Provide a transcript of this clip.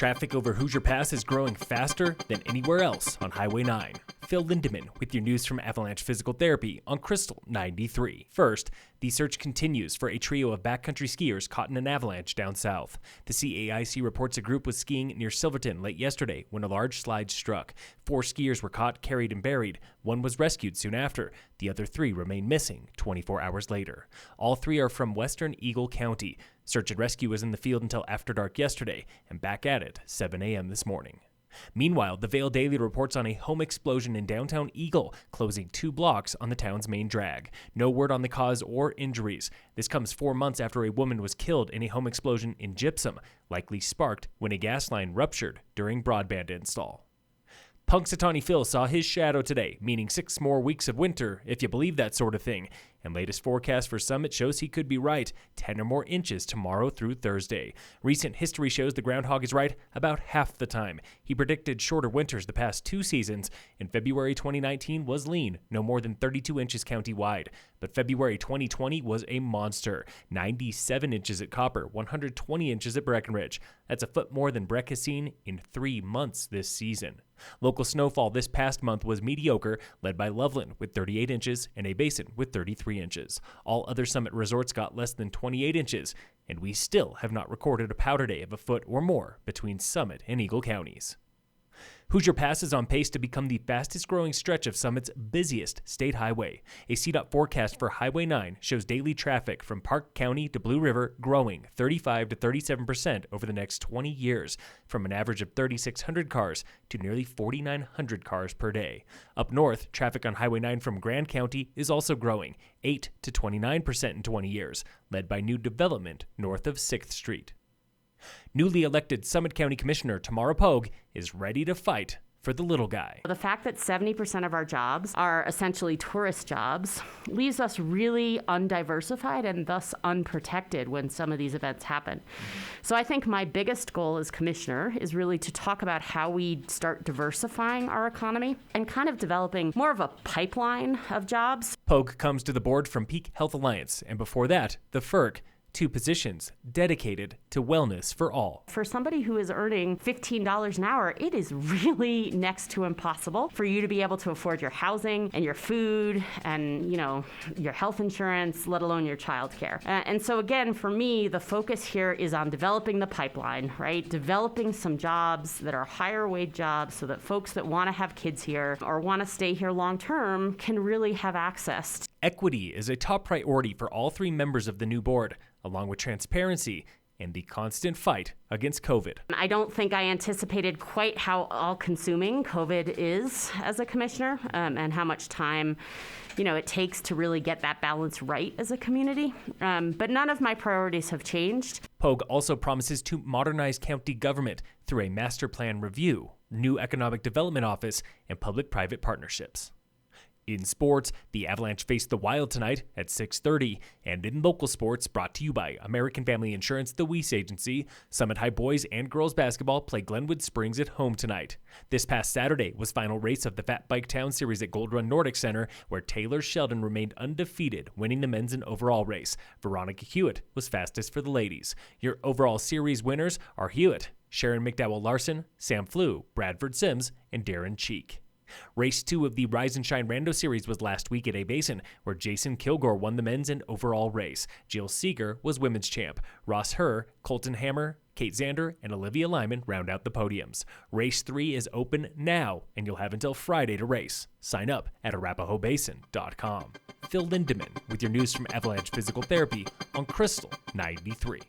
Traffic over Hoosier Pass is growing faster than anywhere else on Highway 9. Phil Lindemann with your news from Avalanche Physical Therapy on Krystal 93. First, the search continues for a trio of backcountry skiers caught in an avalanche down south. The CAIC reports a group was skiing near Silverton late yesterday when a large slide struck. 4 skiers were caught, carried, and buried. 1 was rescued soon after. The other 3 remain missing 24 hours later. All 3 are from western Eagle County. Search and rescue was in the field until after dark yesterday and back at it 7 a.m. this morning. Meanwhile, the Vail Daily reports on a home explosion in downtown Eagle, closing 2 blocks on the town's main drag. No word on the cause or injuries. This comes 4 months after a woman was killed in a home explosion in Gypsum, likely sparked when a gas line ruptured during broadband install. Punxsutawney Phil saw his shadow today, meaning 6 more weeks of winter, if you believe that sort of thing. And latest forecast for Summit shows he could be right, 10 or more inches tomorrow through Thursday. Recent history shows the groundhog is right about half the time. He predicted shorter winters the past 2 seasons, and February 2019 was lean, no more than 32 inches county-wide. But February 2020 was a monster, 97 inches at Copper, 120 inches at Breckenridge. That's a foot more than Breck has seen in 3 months this season. Local snowfall this past month was mediocre, led by Loveland with 38 inches and A Basin with 33 inches. All other Summit resorts got less than 28 inches, and we still have not recorded a powder day of a foot or more between Summit and Eagle counties. Hoosier Pass is on pace to become the fastest growing stretch of Summit's busiest state highway. A CDOT forecast for Highway 9 shows daily traffic from Park County to Blue River growing 35 to 37% over the next 20 years, from an average of 3,600 cars to nearly 4,900 cars per day. Up north, traffic on Highway 9 from Grand County is also growing 8 to 29% in 20 years, led by new development north of 6th Street. Newly elected Summit County Commissioner Tamara Pogue is ready to fight for the little guy. The fact that 70% of our jobs are essentially tourist jobs leaves us really undiversified and thus unprotected when some of these events happen. So I think my biggest goal as commissioner is really to talk about how we start diversifying our economy and kind of developing more of a pipeline of jobs. Pogue comes to the board from Peak Health Alliance, and before that, the FERC. 2 positions dedicated to wellness for all. For somebody who is earning $15 an hour, it is really next to impossible for you to be able to afford your housing and your food and, your health insurance, let alone your childcare. And so again, for me, the focus here is on developing the pipeline, right? Developing some jobs that are higher wage jobs so that folks that want to have kids here or want to stay here long term can really have access. Equity is a top priority for all 3 members of the new board, along with transparency and the constant fight against COVID. I don't think I anticipated quite how all-consuming COVID is as a commissioner, and how much time, it takes to really get that balance right as a community. But none of my priorities have changed. Pogue also promises to modernize county government through a master plan review, new economic development office, and public-private partnerships. In sports, the Avalanche face the Wild tonight at 6:30, and in local sports, brought to you by American Family Insurance, the Weiss Agency, Summit High boys and girls basketball play Glenwood Springs at home tonight. This past Saturday was final race of the Fat Bike Town Series at Gold Run Nordic Center, where Taylor Sheldon remained undefeated, winning the men's and overall race. Veronica Hewitt was fastest for the ladies. Your overall series winners are Hewitt, Sharon McDowell Larson, Sam Flew, Bradford Sims, and Darren Cheek. Race 2 of the Rise and Shine Rando Series was last week at A Basin, where Jason Kilgore won the men's and overall race. Jill Seeger was women's champ. Ross Herr, Colton Hammer, Kate Zander, and Olivia Lyman round out the podiums. Race 3 is open now, and you'll have until Friday to race. Sign up at arapahoebasin.com. Phil Lindemann with your news from Avalanche Physical Therapy on Krystal 93.